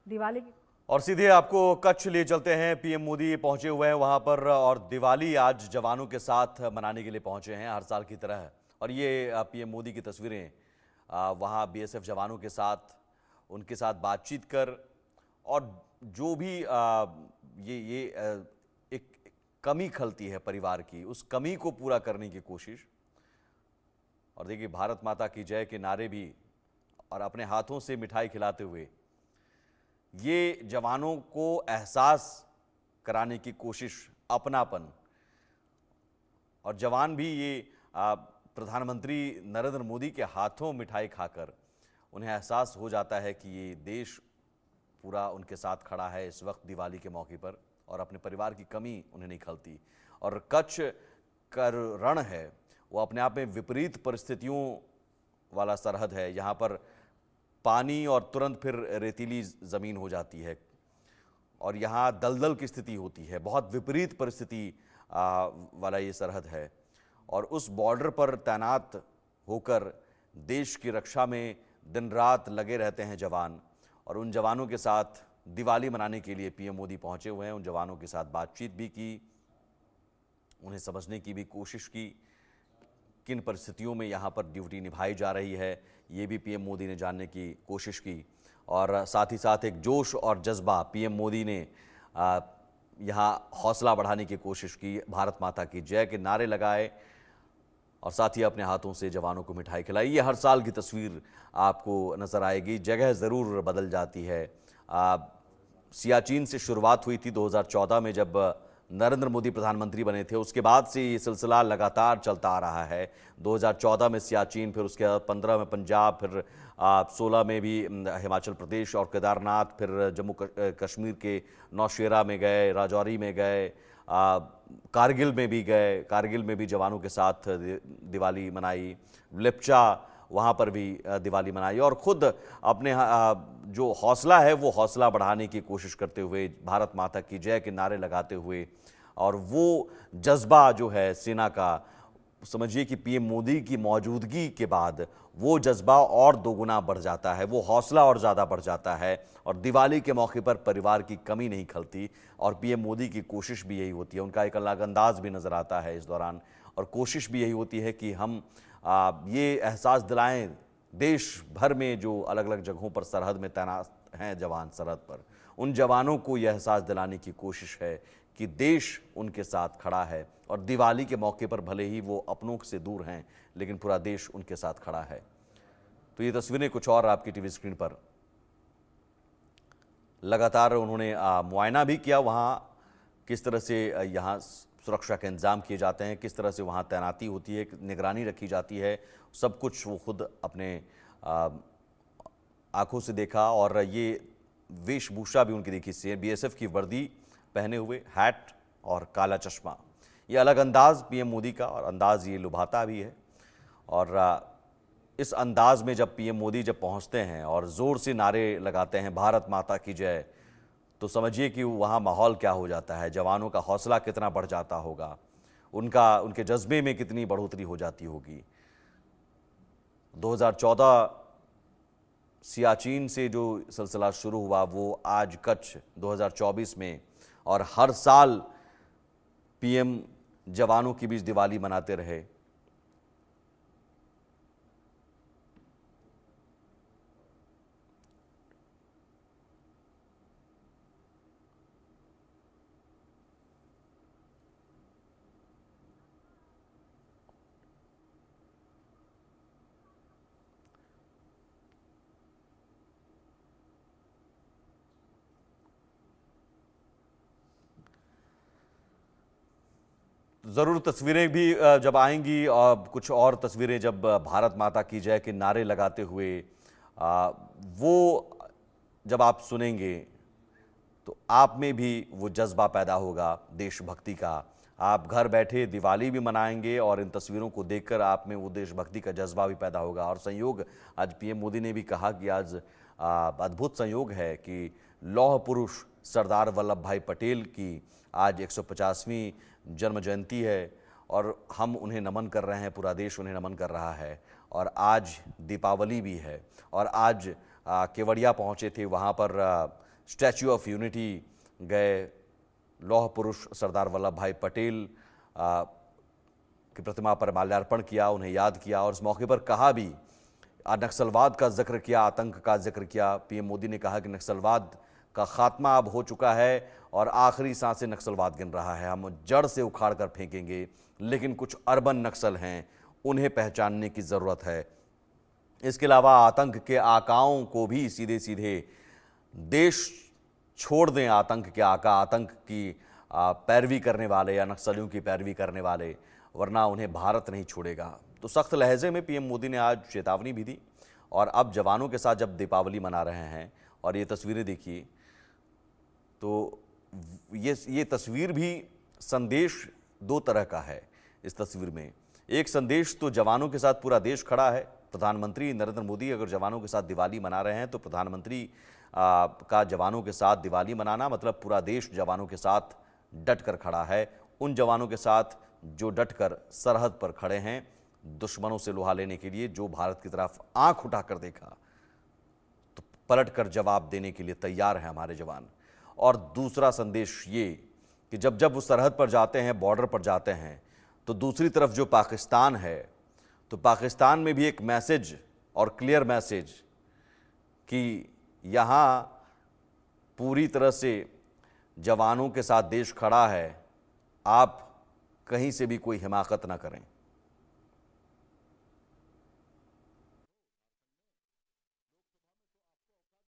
दिवाली और सीधे आपको कच्छ ले चलते हैं। पीएम मोदी पहुंचे हुए हैं वहां पर और दिवाली आज जवानों के साथ मनाने के लिए पहुंचे हैं हर साल की तरह। और ये पीएम मोदी की तस्वीरें वहां बीएसएफ जवानों के साथ उनके साथ बातचीत कर और जो भी एक कमी खलती है परिवार की, उस कमी को पूरा करने की कोशिश। और देखिए, भारत माता की जय के नारे भी और अपने हाथों से मिठाई खिलाते हुए ये जवानों को एहसास कराने की कोशिश, अपनापन। और जवान भी ये प्रधानमंत्री नरेंद्र मोदी के हाथों मिठाई खाकर उन्हें एहसास हो जाता है कि ये देश पूरा उनके साथ खड़ा है इस वक्त दिवाली के मौके पर, और अपने परिवार की कमी उन्हें नहीं खलती। और कच्छ का रण है वो अपने आप में विपरीत परिस्थितियों वाला सरहद है। यहाँ पर पानी और तुरंत फिर रेतीली ज़मीन हो जाती है और यहाँ दलदल की स्थिति होती है। बहुत विपरीत परिस्थिति वाला ये सरहद है और उस बॉर्डर पर तैनात होकर देश की रक्षा में दिन रात लगे रहते हैं जवान। और उन जवानों के साथ दिवाली मनाने के लिए पीएम मोदी पहुंचे हुए हैं। उन जवानों के साथ बातचीत भी की, उन्हें समझने की भी कोशिश की, किन परिस्थितियों में यहाँ पर ड्यूटी निभाई जा रही है, ये भी पीएम मोदी ने जानने की कोशिश की। और साथ ही साथ एक जोश और जज्बा पीएम मोदी ने यहाँ हौसला बढ़ाने की कोशिश की, भारत माता की जय के नारे लगाए और साथ ही अपने हाथों से जवानों को मिठाई खिलाई। ये हर साल की तस्वीर आपको नज़र आएगी। जगह ज़रूर बदल जाती है। सियाचिन से शुरुआत हुई थी 2014 में जब नरेंद्र मोदी प्रधानमंत्री बने थे। उसके बाद से ये सिलसिला लगातार चलता आ रहा है। 2014 में सियाचिन, फिर उसके बाद 15 में पंजाब, फिर 16 में भी हिमाचल प्रदेश और केदारनाथ, फिर जम्मू कश्मीर के नौशेरा में गए, राजौरी में गए, कारगिल में भी गए। कारगिल में भी जवानों के साथ दिवाली मनाई, लेप्चा वहाँ पर भी दिवाली मनाई और ख़ुद अपने जो हौसला है वो हौसला बढ़ाने की कोशिश करते हुए, भारत माता की जय के नारे लगाते हुए। और वो जज्बा जो है सेना का, समझिए कि पीएम मोदी की मौजूदगी के बाद वो जज्बा और दोगुना बढ़ जाता है, वो हौसला और ज़्यादा बढ़ जाता है। और दिवाली के मौके पर परिवार की कमी नहीं खलती और पीएम मोदी की कोशिश भी यही होती है। उनका एक अलग अंदाज भी नज़र आता है इस दौरान और कोशिश भी यही होती है कि हम ये एहसास दिलाएं देश भर में जो अलग अलग जगहों पर सरहद में तैनात हैं जवान, सरहद पर, उन जवानों को यह एहसास दिलाने की कोशिश है कि देश उनके साथ खड़ा है। और दिवाली के मौके पर भले ही वो अपनों से दूर हैं, लेकिन पूरा देश उनके साथ खड़ा है। तो ये तस्वीरें कुछ और आपकी टीवी स्क्रीन पर। लगातार उन्होंने मुआयना भी किया वहाँ किस तरह से यहाँ सुरक्षा के इंतजाम किए जाते हैं, किस तरह से वहाँ तैनाती होती है, निगरानी रखी जाती है, सब कुछ वो खुद अपने आंखों से देखा। और ये वेशभूषा भी उनकी देखी, बीएसएफ की वर्दी पहने हुए, हैट और काला चश्मा, ये अलग अंदाज पीएम मोदी का और अंदाज ये लुभाता भी है। और इस अंदाज में जब पीएम मोदी जब पहुँचते हैं और ज़ोर से नारे लगाते हैं भारत माता की जय, तो समझिए कि वहाँ माहौल क्या हो जाता है, जवानों का हौसला कितना बढ़ जाता होगा, उनके जज्बे में कितनी बढ़ोतरी हो जाती होगी। 2014 सियाचिन से जो सिलसिला शुरू हुआ वो आज कच्छ 2024 में, और हर साल पीएम जवानों के बीच दिवाली मनाते रहे। ज़रूर तस्वीरें भी जब आएंगी और कुछ और तस्वीरें जब भारत माता की जय के नारे लगाते हुए वो जब आप सुनेंगे तो आप में भी वो जज्बा पैदा होगा देशभक्ति का। आप घर बैठे दिवाली भी मनाएंगे और इन तस्वीरों को देखकर आप में वो देशभक्ति का जज्बा भी पैदा होगा। और संयोग, आज पीएम मोदी ने भी कहा कि आज अद्भुत संयोग है कि लौह पुरुष सरदार वल्लभ भाई पटेल की आज 150वीं जन्म जयंती है और हम उन्हें नमन कर रहे हैं, पूरा देश उन्हें नमन कर रहा है। और आज दीपावली भी है और आज केवड़िया पहुंचे थे, वहां पर स्टैच्यू ऑफ यूनिटी गए, लौह पुरुष सरदार वल्लभ भाई पटेल की प्रतिमा पर माल्यार्पण किया, उन्हें याद किया और इस मौके पर कहा भी, नक्सलवाद का जिक्र किया, आतंक का जिक्र किया। पीएम मोदी ने कहा कि नक्सलवाद का खात्मा अब हो चुका है और आखिरी सांसें नक्सलवाद गिन रहा है, हम जड़ से उखाड़ कर फेंकेंगे, लेकिन कुछ अर्बन नक्सल हैं, उन्हें पहचानने की ज़रूरत है। इसके अलावा आतंक के आकाओं को भी सीधे सीधे देश छोड़ दें, आतंक के आका, आतंक की पैरवी करने वाले या नक्सलियों की पैरवी करने वाले, वरना उन्हें भारत नहीं छोड़ेगा। तो सख्त लहजे में पीएम मोदी ने आज चेतावनी भी दी। और अब जवानों के साथ जब दीपावली मना रहे हैं और ये तस्वीरें देखिए, तो ये तस्वीर भी संदेश दो तरह का है। इस तस्वीर में एक संदेश तो जवानों के साथ पूरा देश खड़ा है। प्रधानमंत्री नरेंद्र मोदी अगर जवानों के साथ दिवाली मना रहे हैं तो प्रधानमंत्री का जवानों के साथ दिवाली मनाना मतलब पूरा देश जवानों के साथ डट कर खड़ा है। उन जवानों के साथ जो डटकर सरहद पर खड़े हैं, दुश्मनों से लोहा लेने के लिए, जो भारत की तरफ आंख उठाकर देखा तो पलटकर जवाब देने के लिए तैयार हैं हमारे जवान। और दूसरा संदेश ये कि जब जब वो सरहद पर जाते हैं, बॉर्डर पर जाते हैं, तो दूसरी तरफ जो पाकिस्तान है, तो पाकिस्तान में भी एक मैसेज और क्लियर मैसेज कि यहाँ पूरी तरह से जवानों के साथ देश खड़ा है, आप कहीं से भी कोई हिमाकत ना करें।